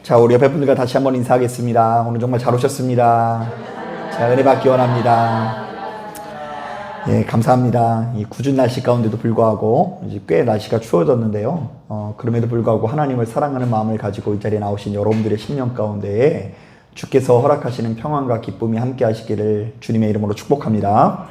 자, 우리 옆에 분들과 다시 한번 인사하겠습니다. 오늘 정말 잘 오셨습니다. 자, 은혜 받기 원합니다. 예, 감사합니다. 이 궂은 날씨 가운데도 불구하고 이제 꽤 날씨가 추워졌는데요. 그럼에도 불구하고 하나님을 사랑하는 마음을 가지고 이 자리에 나오신 여러분들의 심령 가운데에 주께서 허락하시는 평안과 기쁨이 함께 하시기를 주님의 이름으로 축복합니다.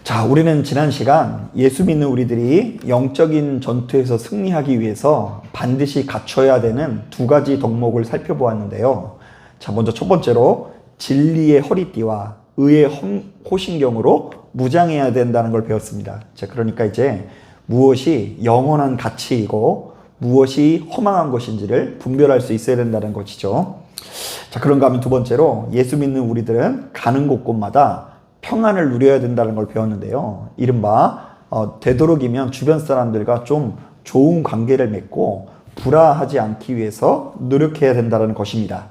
자, 우리는 지난 시간 예수 믿는 우리들이 영적인 전투에서 승리하기 위해서 반드시 갖춰야 되는 두 가지 덕목을 살펴보았는데요. 자, 먼저 첫 번째로 진리의 허리띠와 의의 호신경으로 무장해야 된다는 걸 배웠습니다. 자, 그러니까 이제 무엇이 영원한 가치이고 무엇이 허망한 것인지를 분별할 수 있어야 된다는 것이죠. 자, 그런가 하면 두 번째로 예수 믿는 우리들은 가는 곳곳마다 평안을 누려야 된다는 걸 배웠는데요. 이른바 되도록이면 주변 사람들과 좀 좋은 관계를 맺고 불화하지 않기 위해서 노력해야 된다는 것입니다.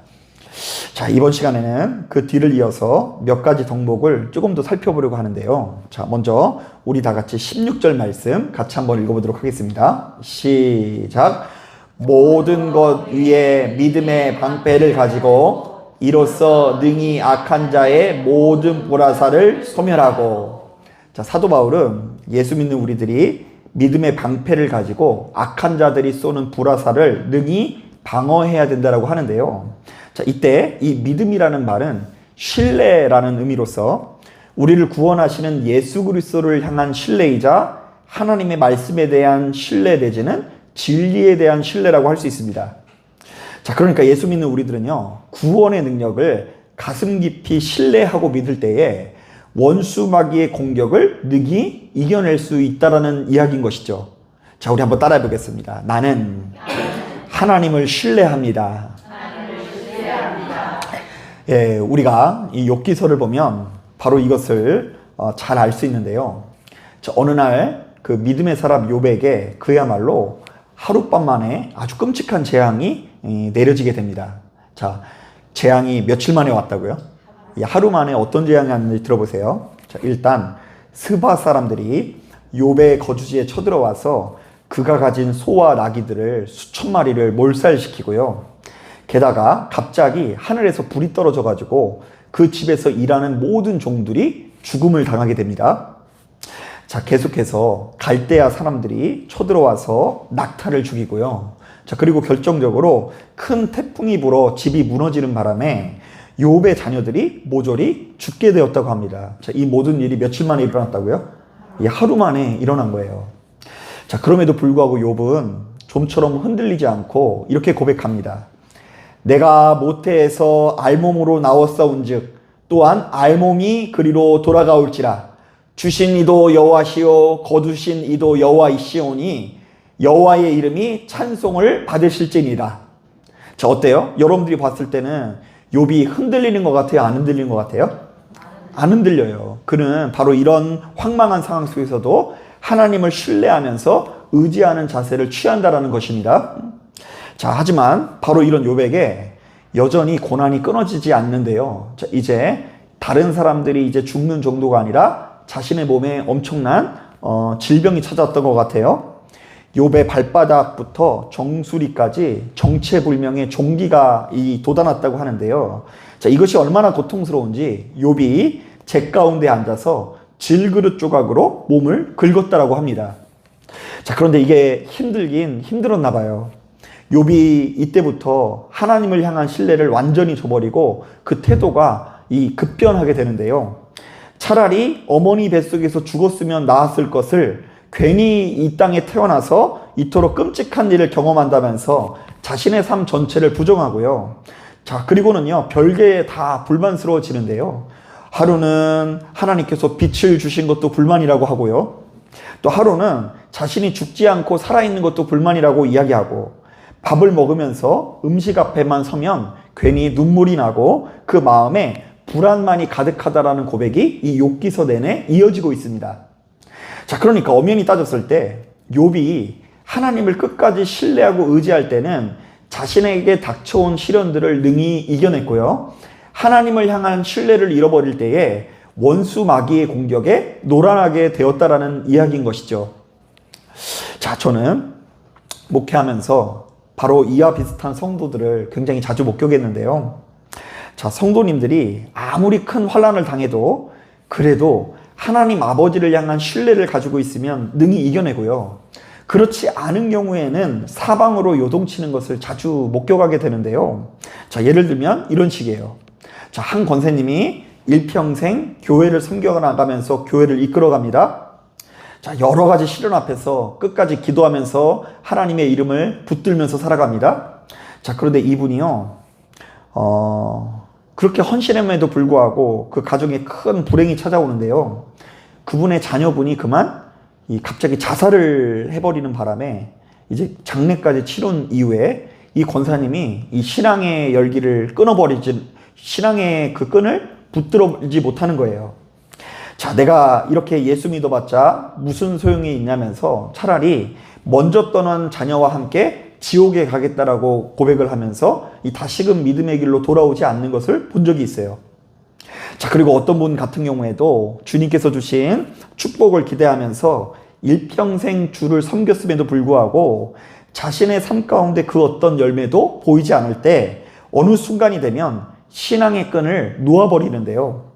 자, 이번 시간에는 그 뒤를 이어서 몇 가지 덕목을 조금 더 살펴보려고 하는데요. 자, 먼저 우리 다 같이 16절 말씀 같이 한번 읽어보도록 하겠습니다. 시작. 모든 것 위에 믿음의 방패를 가지고 이로써 능히 악한 자의 모든 불화살을 소멸하고. 자, 사도 바울은 예수 믿는 우리들이 믿음의 방패를 가지고 악한 자들이 쏘는 불화살을 능히 방어해야 된다고 하는데요. 자, 이때 이 믿음이라는 말은 신뢰라는 의미로서 우리를 구원하시는 예수 그리스도를 향한 신뢰이자 하나님의 말씀에 대한 신뢰 내지는 진리에 대한 신뢰라고 할 수 있습니다. 자, 그러니까 예수 믿는 우리들은요, 구원의 능력을 가슴 깊이 신뢰하고 믿을 때에 원수 마귀의 공격을 능히 이겨낼 수 있다라는 이야기인 것이죠. 자, 우리 한번 따라해 보겠습니다. 나는 하나님을 신뢰합니다. 예, 우리가 이 욥기서를 보면 바로 이것을 잘 알 수 있는데요. 자, 어느 날 그 믿음의 사람 욥에게 그야말로 하룻밤 만에 아주 끔찍한 재앙이 내려지게 됩니다. 자, 재앙이 며칠 만에 왔다고요? 하루 만에 어떤 재앙이 왔는지 들어보세요. 자, 일단 스바 사람들이 욥의 거주지에 쳐들어와서 그가 가진 소와 나귀들을 수천 마리를 몰살시키고요. 게다가 갑자기 하늘에서 불이 떨어져 가지고 그 집에서 일하는 모든 종들이 죽음을 당하게 됩니다. 자, 계속해서 갈대아 사람들이 쳐들어와서 낙타를 죽이고요. 자, 그리고 결정적으로 큰 태풍이 불어 집이 무너지는 바람에 욥의 자녀들이 모조리 죽게 되었다고 합니다. 자, 이 모든 일이 며칠 만에 일어났다고요? 하루 만에 일어난 거예요. 자, 그럼에도 불구하고 욥은 좀처럼 흔들리지 않고 이렇게 고백합니다. 내가 모태에서 알몸으로 나왔사온즉 또한 알몸이 그리로 돌아가올지라. 주신 이도 여호와시오 거두신 이도 여호와이시오니 여호와의 이름이 찬송을 받으실지니라. 자, 어때요? 여러분들이 봤을 때는 욥이 흔들리는 것 같아요? 안 흔들리는 것 같아요? 안 흔들려요. 그는 바로 이런 황망한 상황 속에서도 하나님을 신뢰하면서 의지하는 자세를 취한다라는 것입니다. 자, 하지만 바로 이런 욥에게 여전히 고난이 끊어지지 않는데요. 자, 이제 다른 사람들이 이제 죽는 정도가 아니라 자신의 몸에 엄청난 질병이 찾아왔던 것 같아요. 욥의 발바닥부터 정수리까지 정체불명의 종기가 돋아났다고 하는데요. 자, 이것이 얼마나 고통스러운지 욥이 재 가운데 앉아서 질그릇 조각으로 몸을 긁었다라고 합니다. 자, 그런데 이게 힘들긴 힘들었나 봐요. 욥이 이때부터 하나님을 향한 신뢰를 완전히 저버리고 그 태도가 급변하게 되는데요. 차라리 어머니 뱃속에서 죽었으면 나았을 것을 괜히 이 땅에 태어나서 이토록 끔찍한 일을 경험한다면서 자신의 삶 전체를 부정하고요. 자, 그리고는요, 별게 다 불만스러워지는데요. 하루는 하나님께서 빛을 주신 것도 불만이라고 하고요. 또 하루는 자신이 죽지 않고 살아있는 것도 불만이라고 이야기하고, 밥을 먹으면서 음식 앞에만 서면 괜히 눈물이 나고 그 마음에 불안만이 가득하다라는 고백이 이 욥기서 내내 이어지고 있습니다. 자, 그러니까 엄연히 따졌을 때 욥이 하나님을 끝까지 신뢰하고 의지할 때는 자신에게 닥쳐온 시련들을 능히 이겨냈고요. 하나님을 향한 신뢰를 잃어버릴 때에 원수 마귀의 공격에 노란하게 되었다라는 이야기인 것이죠. 자, 저는 목회하면서 바로 이와 비슷한 성도들을 굉장히 자주 목격했는데요. 자, 성도님들이 아무리 큰 환난을 당해도 그래도 하나님 아버지를 향한 신뢰를 가지고 있으면 능히 이겨내고요. 그렇지 않은 경우에는 사방으로 요동치는 것을 자주 목격하게 되는데요. 자, 예를 들면 이런 식이에요. 자, 한 권사님이 일평생 교회를 섬겨나가면서 교회를 이끌어갑니다. 자, 여러 가지 시련 앞에서 끝까지 기도하면서 하나님의 이름을 붙들면서 살아갑니다. 자, 그런데 이분이요, 그렇게 헌신함에도 불구하고 그 가정에 큰 불행이 찾아오는데요. 그분의 자녀분이 갑자기 자살을 해버리는 바람에 이제 장례까지 치른 이후에 이 권사님이 이 신앙의 열기를 신앙의 그 끈을 붙들지 못하는 거예요. 자, 내가 이렇게 예수 믿어봤자 무슨 소용이 있냐면서 차라리 먼저 떠난 자녀와 함께 지옥에 가겠다라고 고백을 하면서 이 다시금 믿음의 길로 돌아오지 않는 것을 본 적이 있어요. 자, 그리고 어떤 분 같은 경우에도 주님께서 주신 축복을 기대하면서 일평생 주를 섬겼음에도 불구하고 자신의 삶 가운데 그 어떤 열매도 보이지 않을 때 어느 순간이 되면 신앙의 끈을 놓아버리는데요.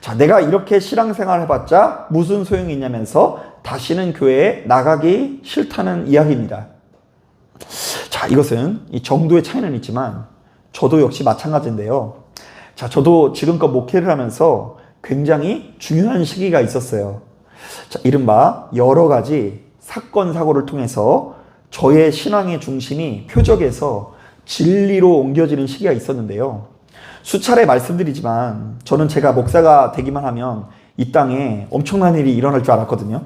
자, 내가 이렇게 신앙생활 해봤자 무슨 소용이 있냐면서 다시는 교회에 나가기 싫다는 이야기입니다. 자, 이것은 이 정도의 차이는 있지만 저도 역시 마찬가지인데요. 자, 저도 지금껏 목회를 하면서 굉장히 중요한 시기가 있었어요. 자, 이른바 여러 가지 사건, 사고를 통해서 저의 신앙의 중심이 표적에서 진리로 옮겨지는 시기가 있었는데요. 수차례 말씀드리지만 저는 제가 목사가 되기만 하면 이 땅에 엄청난 일이 일어날 줄 알았거든요.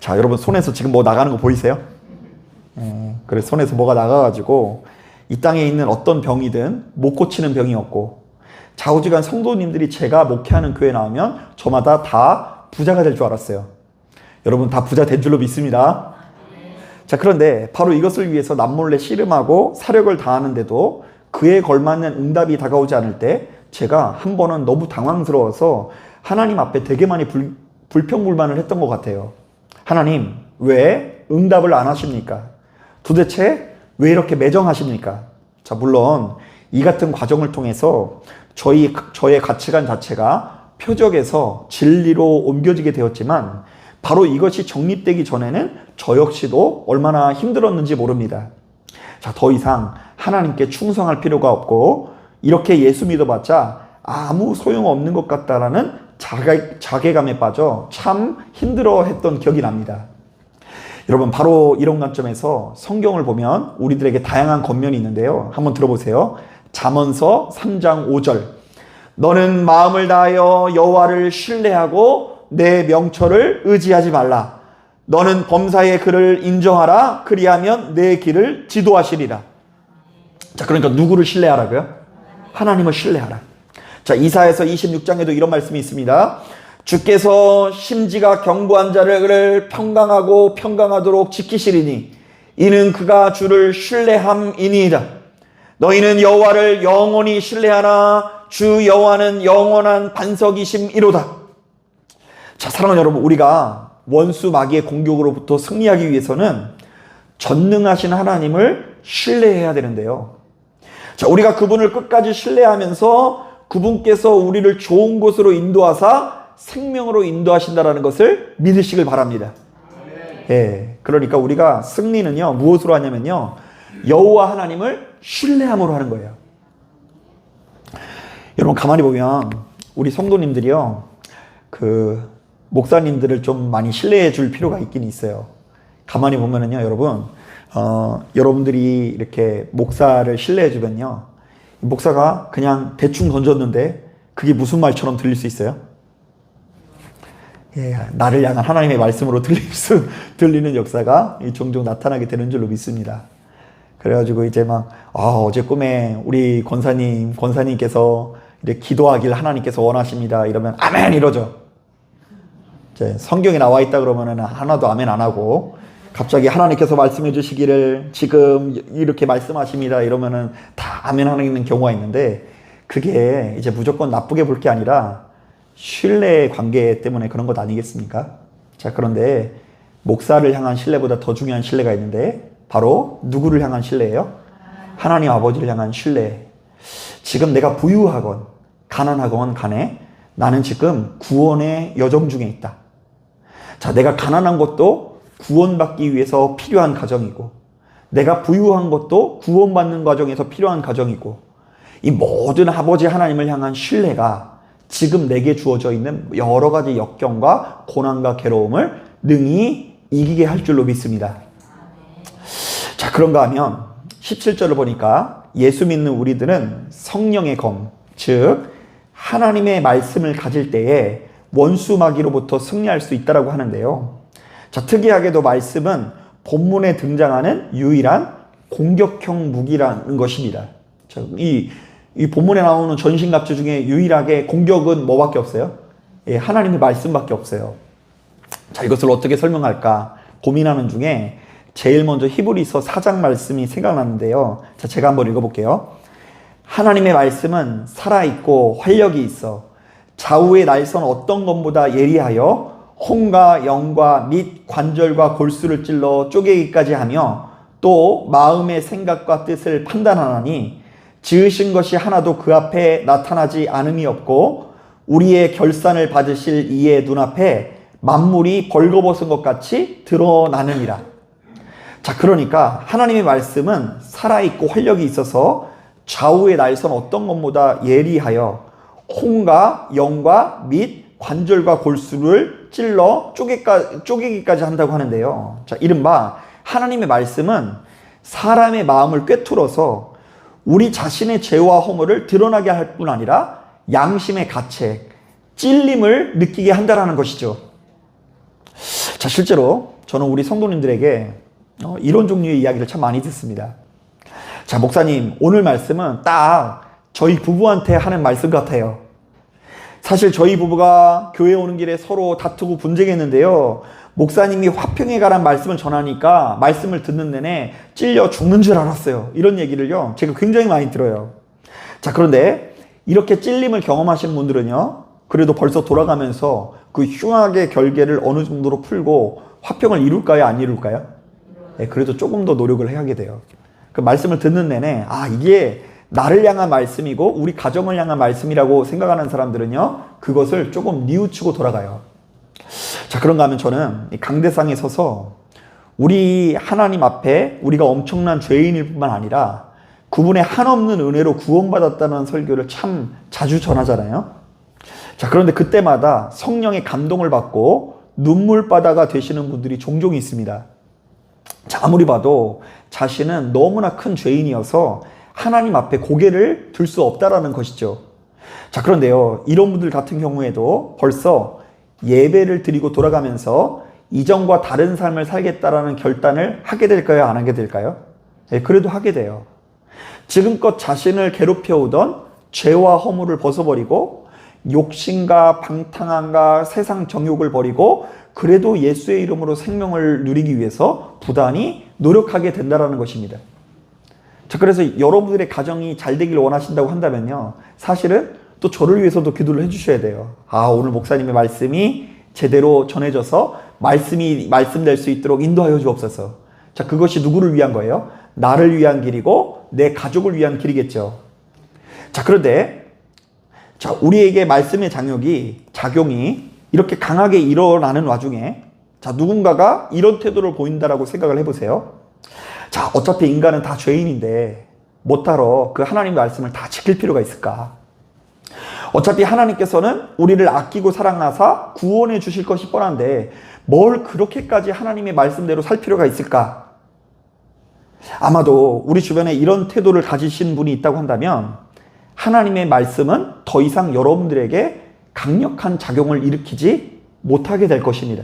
자, 여러분 손에서 지금 뭐 나가는 거 보이세요? 그래서 손에서 뭐가 나가가지고 이 땅에 있는 어떤 병이든 못 고치는 병이 없고 좌우지간 성도님들이 제가 목회하는 교회 나오면 저마다 다 부자가 될 줄 알았어요. 여러분 다 부자 된 줄로 믿습니다. 자, 그런데 바로 이것을 위해서 남몰래 씨름하고 사력을 다하는데도 그에 걸맞는 응답이 다가오지 않을 때 제가 한 번은 너무 당황스러워서 하나님 앞에 되게 많이 불평불만을 했던 것 같아요. 하나님, 왜 응답을 안 하십니까? 도대체 왜 이렇게 매정하십니까? 자, 물론 이 같은 과정을 통해서 저의 가치관 자체가 표적에서 진리로 옮겨지게 되었지만 바로 이것이 정립되기 전에는 저 역시도 얼마나 힘들었는지 모릅니다. 자, 더 이상 하나님께 충성할 필요가 없고 이렇게 예수 믿어봤자 아무 소용없는 것 같다라는 자괴감에 빠져 참 힘들어했던 기억이 납니다. 여러분, 바로 이런 관점에서 성경을 보면 우리들에게 다양한 겉면이 있는데요. 한번 들어보세요. 잠언서 3장 5절. 너는 마음을 다하여 여호와를 신뢰하고 내 명철을 의지하지 말라. 너는 범사의 그를 인정하라. 그리하면 내 길을 지도하시리라. 자, 그러니까 누구를 신뢰하라고요? 하나님을 신뢰하라. 자, 이사야서 26장에도 이런 말씀이 있습니다. 주께서 심지가 견고한 자를 평강하도록 지키시리니 이는 그가 주를 신뢰함이니이다. 너희는 여호와를 영원히 신뢰하나 주 여호와는 영원한 반석이심이로다. 자, 사랑하는 여러분, 우리가 원수 마귀의 공격으로부터 승리하기 위해서는 전능하신 하나님을 신뢰해야 되는데요. 자, 우리가 그분을 끝까지 신뢰하면서 그분께서 우리를 좋은 곳으로 인도하사 생명으로 인도하신다라는 것을 믿으시길 바랍니다. 예, 그러니까 우리가 승리는요, 무엇으로 하냐면요, 여호와 하나님을 신뢰함으로 하는 거예요. 여러분, 가만히 보면 우리 성도님들이요, 그 목사님들을 좀 많이 신뢰해 줄 필요가 있긴 있어요. 가만히 보면은요, 여러분, 여러분들이 이렇게 목사를 신뢰해 주면요, 목사가 그냥 대충 던졌는데 그게 무슨 말처럼 들릴 수 있어요? 예, 나를 향한 하나님의 말씀으로 들리는 역사가 종종 나타나게 되는 줄로 믿습니다. 그래가지고 이제 어제 꿈에 우리 권사님께서 이렇게 기도하길 하나님께서 원하십니다. 이러면 아멘 이러죠. 이제 성경에 나와 있다 그러면은 하나도 아멘 안 하고 갑자기 하나님께서 말씀해 주시기를 지금 이렇게 말씀하십니다. 이러면은 다 아멘 하는 경우가 있는데 그게 이제 무조건 나쁘게 볼 게 아니라 신뢰의 관계 때문에 그런 것 아니겠습니까? 자, 그런데 목사를 향한 신뢰보다 더 중요한 신뢰가 있는데 바로 누구를 향한 신뢰예요? 하나님 아버지를 향한 신뢰. 지금 내가 부유하건 가난하건 간에 나는 지금 구원의 여정 중에 있다. 자, 내가 가난한 것도 구원받기 위해서 필요한 과정이고, 내가 부유한 것도 구원받는 과정에서 필요한 과정이고, 이 모든 아버지 하나님을 향한 신뢰가 지금 내게 주어져 있는 여러 가지 역경과 고난과 괴로움을 능히 이기게 할 줄로 믿습니다. 자, 그런가 하면 17절을 보니까 예수 믿는 우리들은 성령의 검, 즉 하나님의 말씀을 가질 때에 원수 마귀로부터 승리할 수 있다고 하는데요. 자, 특이하게도 말씀은 본문에 등장하는 유일한 공격형 무기라는 것입니다. 자, 이 본문에 나오는 전신갑주 중에 유일하게 공격은 뭐밖에 없어요? 예, 하나님의 말씀밖에 없어요. 자, 이것을 어떻게 설명할까 고민하는 중에 제일 먼저 히브리서 4장 말씀이 생각나는데요. 자, 제가 한번 읽어볼게요. 하나님의 말씀은 살아있고 활력이 있어 좌우의 날선 어떤 것보다 예리하여 혼과 영과 및 관절과 골수를 찔러 쪼개기까지 하며 또 마음의 생각과 뜻을 판단하나니 지으신 것이 하나도 그 앞에 나타나지 않음이 없고 우리의 결산을 받으실 이의 눈앞에 만물이 벌거벗은 것 같이 드러나느니라. 자, 그러니까 하나님의 말씀은 살아있고 활력이 있어서 좌우의 날선 어떤 것보다 예리하여 혼과 영과 및 관절과 골수를 찔러 쪼개기까지 한다고 하는데요. 자, 이른바 하나님의 말씀은 사람의 마음을 꿰뚫어서 우리 자신의 죄와 허물을 드러나게 할 뿐 아니라 양심의 가책, 찔림을 느끼게 한다는 것이죠. 자, 실제로 저는 우리 성도님들에게 이런 종류의 이야기를 참 많이 듣습니다. 자, 목사님, 오늘 말씀은 딱 저희 부부한테 하는 말씀 같아요. 사실 저희 부부가 교회 오는 길에 서로 다투고 분쟁했는데요. 목사님이 화평에 가란 말씀을 전하니까 말씀을 듣는 내내 찔려 죽는 줄 알았어요. 이런 얘기를요, 제가 굉장히 많이 들어요. 자, 그런데 이렇게 찔림을 경험하신 분들은요, 그래도 벌써 돌아가면서 그 흉악의 결계를 어느 정도로 풀고 화평을 이룰까요? 안 이룰까요? 네, 그래도 조금 더 노력을 해야게 돼요. 그 말씀을 듣는 내내 이게 나를 향한 말씀이고 우리 가정을 향한 말씀이라고 생각하는 사람들은요, 그것을 조금 뉘우치고 돌아가요. 자, 그런가 하면 저는 이 강대상에 서서 우리 하나님 앞에 우리가 엄청난 죄인일 뿐만 아니라 그분의 한없는 은혜로 구원받았다는 설교를 참 자주 전하잖아요. 자, 그런데 그때마다 성령의 감동을 받고 눈물바다가 되시는 분들이 종종 있습니다. 자, 아무리 봐도 자신은 너무나 큰 죄인이어서 하나님 앞에 고개를 들 수 없다라는 것이죠. 자, 그런데요, 이런 분들 같은 경우에도 벌써 예배를 드리고 돌아가면서 이전과 다른 삶을 살겠다라는 결단을 하게 될까요? 안 하게 될까요? 네, 그래도 하게 돼요. 지금껏 자신을 괴롭혀오던 죄와 허물을 벗어버리고 욕심과 방탕함과 세상 정욕을 버리고 그래도 예수의 이름으로 생명을 누리기 위해서 부단히 노력하게 된다는 것입니다. 자, 그래서 여러분들의 가정이 잘 되기를 원하신다고 한다면요, 사실은 또 저를 위해서도 기도를 해주셔야 돼요. 오늘 목사님의 말씀이 제대로 전해져서 말씀이 말씀될 수 있도록 인도하여 주옵소서. 자, 그것이 누구를 위한 거예요? 나를 위한 길이고 내 가족을 위한 길이겠죠. 자, 그런데 자, 우리에게 말씀의 작용이 이렇게 강하게 일어나는 와중에 자, 누군가가 이런 태도를 보인다라고 생각을 해보세요. 자, 어차피 인간은 다 죄인인데 못하러 그 하나님의 말씀을 다 지킬 필요가 있을까? 어차피 하나님께서는 우리를 아끼고 사랑하사 구원해 주실 것이 뻔한데 뭘 그렇게까지 하나님의 말씀대로 살 필요가 있을까? 아마도 우리 주변에 이런 태도를 가지신 분이 있다고 한다면 하나님의 말씀은 더 이상 여러분들에게 강력한 작용을 일으키지 못하게 될 것입니다.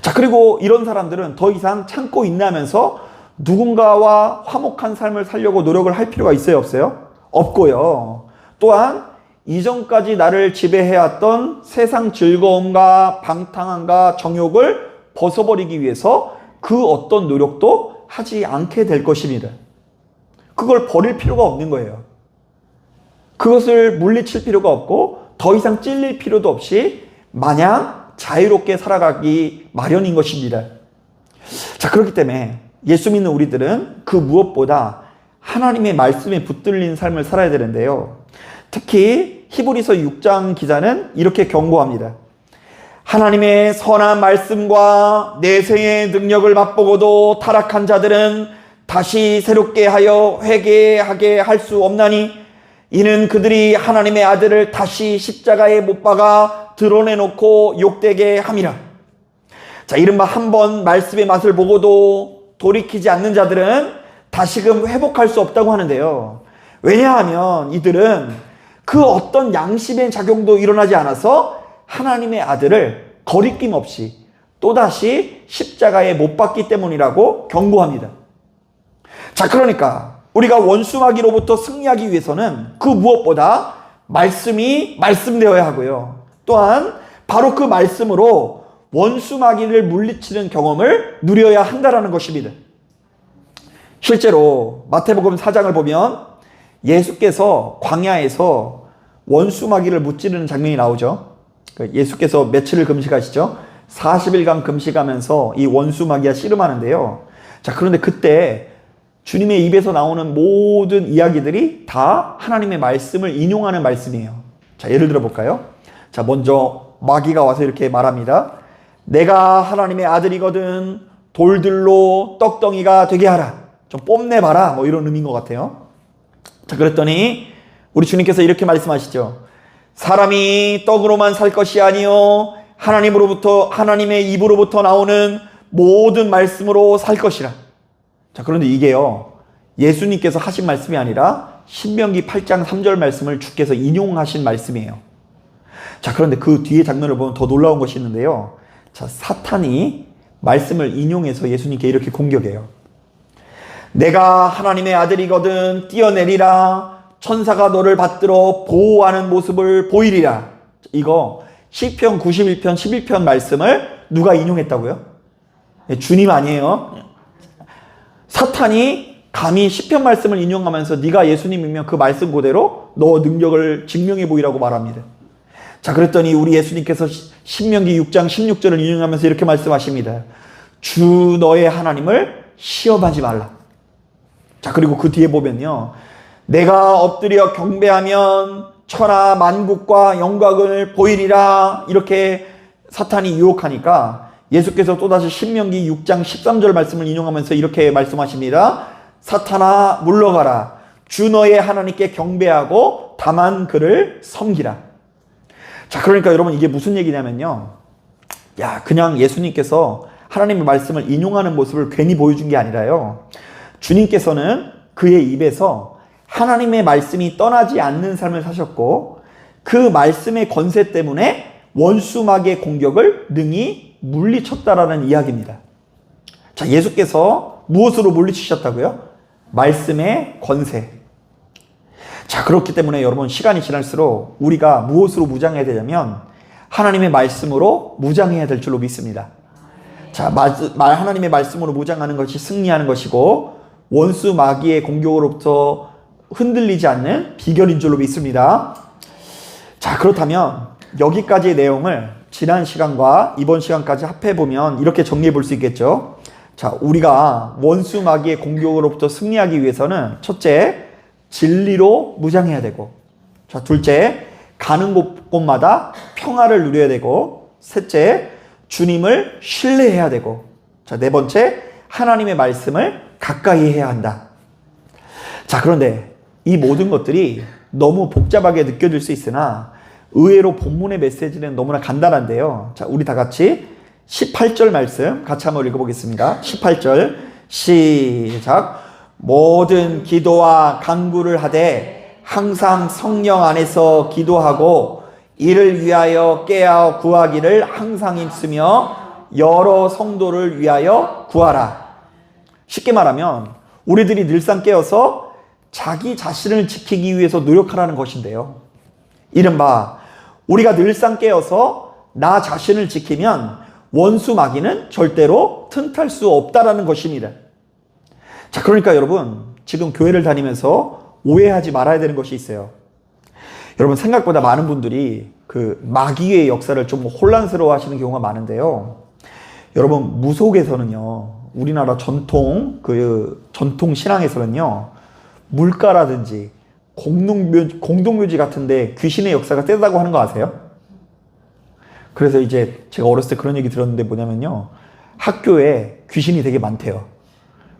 자, 그리고 이런 사람들은 더 이상 참고 인내하면서 누군가와 화목한 삶을 살려고 노력을 할 필요가 있어요, 없어요? 없고요. 또한 이전까지 나를 지배해왔던 세상 즐거움과 방탕함과 정욕을 벗어버리기 위해서 그 어떤 노력도 하지 않게 될 것입니다. 그걸 버릴 필요가 없는 거예요. 그것을 물리칠 필요가 없고 더 이상 찔릴 필요도 없이 마냥 자유롭게 살아가기 마련인 것입니다. 자, 그렇기 때문에 예수 믿는 우리들은 그 무엇보다 하나님의 말씀에 붙들린 삶을 살아야 되는데요. 특히 히브리서 6장 기자는 이렇게 경고합니다. 하나님의 선한 말씀과 내생의 능력을 맛보고도 타락한 자들은 다시 새롭게 하여 회개하게 할 수 없나니 이는 그들이 하나님의 아들을 다시 십자가에 못 박아 드러내놓고 욕되게 함이라. 자, 이른바 한 번 말씀의 맛을 보고도 돌이키지 않는 자들은 다시금 회복할 수 없다고 하는데요. 왜냐하면 이들은 그 어떤 양심의 작용도 일어나지 않아서 하나님의 아들을 거리낌 없이 또다시 십자가에 못 박기 때문이라고 경고합니다. 자, 그러니까 우리가 원수마귀로부터 승리하기 위해서는 그 무엇보다 말씀이 말씀되어야 하고요. 또한 바로 그 말씀으로 원수마귀를 물리치는 경험을 누려야 한다라는 것입니다. 실제로 마태복음 4장을 보면 예수께서 광야에서 원수마귀를 무찌르는 장면이 나오죠. 예수께서 며칠을 금식하시죠. 40일간 금식하면서 이 원수마귀와 씨름하는데요. 자, 그런데 그때 주님의 입에서 나오는 모든 이야기들이 다 하나님의 말씀을 인용하는 말씀이에요. 자, 예를 들어 볼까요? 자, 먼저 마귀가 와서 이렇게 말합니다. 내가 하나님의 아들이거든 돌들로 떡덩이가 되게 하라. 좀 뽐내봐라. 뭐 이런 의미인 것 같아요. 자, 그랬더니 우리 주님께서 이렇게 말씀하시죠. 사람이 떡으로만 살 것이 아니요 하나님의 입으로부터 나오는 모든 말씀으로 살 것이라. 자, 그런데 이게요, 예수님께서 하신 말씀이 아니라 신명기 8장 3절 말씀을 주께서 인용하신 말씀이에요. 자, 그런데 그 뒤에 장면을 보면 더 놀라운 것이 있는데요. 자, 사탄이 말씀을 인용해서 예수님께 이렇게 공격해요. 내가 하나님의 아들이거든 뛰어내리라. 천사가 너를 받들어 보호하는 모습을 보이리라. 이거 시편 91편 11편 말씀을 누가 인용했다고요? 주님 아니에요. 사탄이 감히 시편 말씀을 인용하면서 네가 예수님이면 그 말씀 그대로 너 능력을 증명해 보이라고 말합니다. 자, 그랬더니 우리 예수님께서 신명기 6장 16절을 인용하면서 이렇게 말씀하십니다. 주 너의 하나님을 시험하지 말라. 자, 그리고 그 뒤에 보면요, 내가 엎드려 경배하면 천하 만국과 영광을 보이리라. 이렇게 사탄이 유혹하니까 예수께서 또다시 신명기 6장 13절 말씀을 인용하면서 이렇게 말씀하십니다. 사탄아 물러가라. 주 너의 하나님께 경배하고 다만 그를 섬기라. 자, 그러니까 여러분 이게 무슨 얘기냐면요, 그냥 예수님께서 하나님의 말씀을 인용하는 모습을 괜히 보여준 게 아니라요, 주님께서는 그의 입에서 하나님의 말씀이 떠나지 않는 삶을 사셨고 그 말씀의 권세 때문에 원수마귀의 공격을 능히 물리쳤다라는 이야기입니다. 자, 예수께서 무엇으로 물리치셨다고요? 말씀의 권세. 자, 그렇기 때문에 여러분 시간이 지날수록 우리가 무엇으로 무장해야 되냐면 하나님의 말씀으로 무장해야 될 줄로 믿습니다. 자, 하나님의 말씀으로 무장하는 것이 승리하는 것이고 원수 마귀의 공격으로부터 흔들리지 않는 비결인 줄로 믿습니다. 자, 그렇다면 여기까지의 내용을 지난 시간과 이번 시간까지 합해보면 이렇게 정리해 볼 수 있겠죠. 자, 우리가 원수 마귀의 공격으로부터 승리하기 위해서는 첫째, 진리로 무장해야 되고, 자, 둘째, 가는 곳마다 평화를 누려야 되고, 셋째, 주님을 신뢰해야 되고, 자, 네 번째, 하나님의 말씀을 가까이 해야 한다. 자, 그런데 이 모든 것들이 너무 복잡하게 느껴질 수 있으나 의외로 본문의 메시지는 너무나 간단한데요. 자, 우리 다 같이 18절 말씀 같이 한번 읽어보겠습니다. 18절 시작. 모든 기도와 간구를 하되 항상 성령 안에서 기도하고 이를 위하여 깨어 구하기를 항상 힘쓰며 여러 성도를 위하여 구하라. 쉽게 말하면 우리들이 늘상 깨어서 자기 자신을 지키기 위해서 노력하라는 것인데요. 이른바 우리가 늘상 깨어서 나 자신을 지키면 원수 마귀는 절대로 틈탈 수 없다라는 것입니다. 자, 그러니까 여러분 지금 교회를 다니면서 오해하지 말아야 되는 것이 있어요. 여러분 생각보다 많은 분들이 그 마귀의 역사를 좀 혼란스러워 하시는 경우가 많은데요. 여러분 무속에서는요, 우리나라 전통 신앙에서는요, 물가라든지 공동묘지 같은데 귀신의 역사가 세다고 하는 거 아세요? 그래서 이제 제가 어렸을 때 그런 얘기 들었는데 뭐냐면요, 학교에 귀신이 되게 많대요.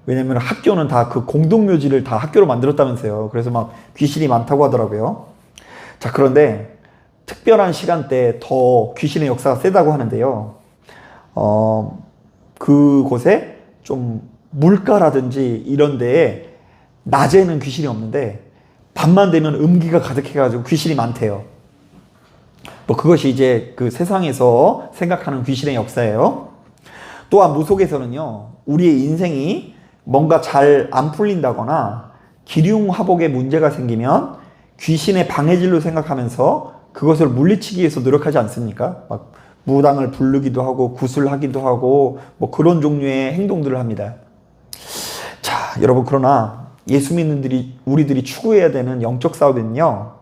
왜냐면 학교는 다 그 공동묘지를 다 학교로 만들었다면서요. 그래서 막 귀신이 많다고 하더라고요. 자, 그런데 특별한 시간대에 더 귀신의 역사가 세다고 하는데요. 그곳에 좀 물가라든지 이런 데에 낮에는 귀신이 없는데 밤만 되면 음기가 가득해가지고 귀신이 많대요. 뭐 그것이 이제 그 세상에서 생각하는 귀신의 역사예요. 또한 무속에서는요, 우리의 인생이 뭔가 잘 안 풀린다거나 기륭화복에 문제가 생기면 귀신의 방해질로 생각하면서 그것을 물리치기 위해서 노력하지 않습니까? 막 무당을 부르기도 하고 구슬하기도 하고 뭐 그런 종류의 행동들을 합니다. 자, 여러분, 그러나 예수 믿는 우리들이 추구해야 되는 영적 싸움은요,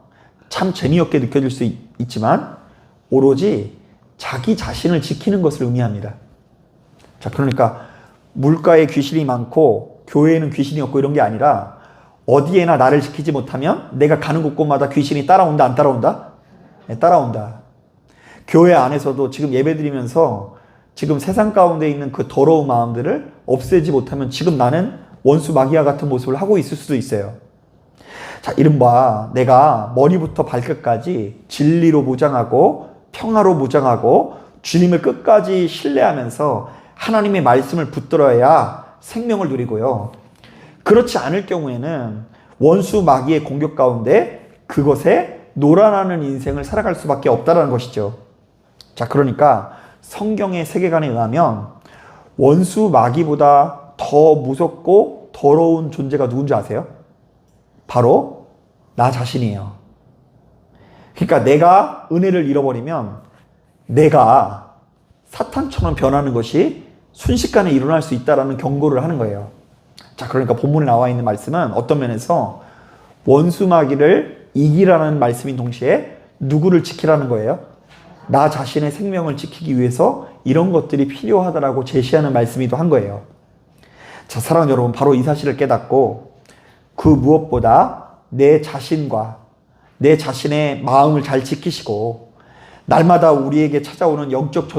참 재미없게 느껴질 수 있지만 오로지 자기 자신을 지키는 것을 의미합니다. 자, 그러니까 물가에 귀신이 많고 교회에는 귀신이 없고 이런 게 아니라 어디에나 나를 지키지 못하면 내가 가는 곳곳마다 귀신이 따라온다, 안 따라온다? 네, 따라온다. 교회 안에서도 지금 예배드리면서 지금 세상 가운데 있는 그 더러운 마음들을 없애지 못하면 지금 나는 원수 마귀와 같은 모습을 하고 있을 수도 있어요. 자, 이른바 내가 머리부터 발끝까지 진리로 무장하고 평화로 무장하고 주님을 끝까지 신뢰하면서 하나님의 말씀을 붙들어야 생명을 누리고요. 그렇지 않을 경우에는 원수 마귀의 공격 가운데 그것에 놀아나는 인생을 살아갈 수밖에 없다는 것이죠. 자, 그러니까 성경의 세계관에 의하면 원수 마귀보다 더 무섭고 더러운 존재가 누군지 아세요? 바로 나 자신이에요. 그러니까 내가 은혜를 잃어버리면 내가 사탄처럼 변하는 것이 순식간에 일어날 수 있다는 경고를 하는 거예요. 자, 그러니까 본문에 나와 있는 말씀은 어떤 면에서 원수 마귀를 이기라는 말씀인 동시에 누구를 지키라는 거예요? 나 자신의 생명을 지키기 위해서 이런 것들이 필요하다라고 제시하는 말씀이기도 한 거예요. 자, 사랑하는 여러분, 바로 이 사실을 깨닫고 그 무엇보다 내 자신과 내 자신의 마음을 잘 지키시고 날마다 우리에게 찾아오는 영적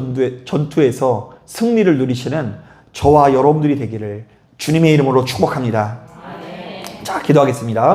전투에서 승리를 누리시는 저와 여러분들이 되기를 주님의 이름으로 축복합니다. 자, 기도하겠습니다.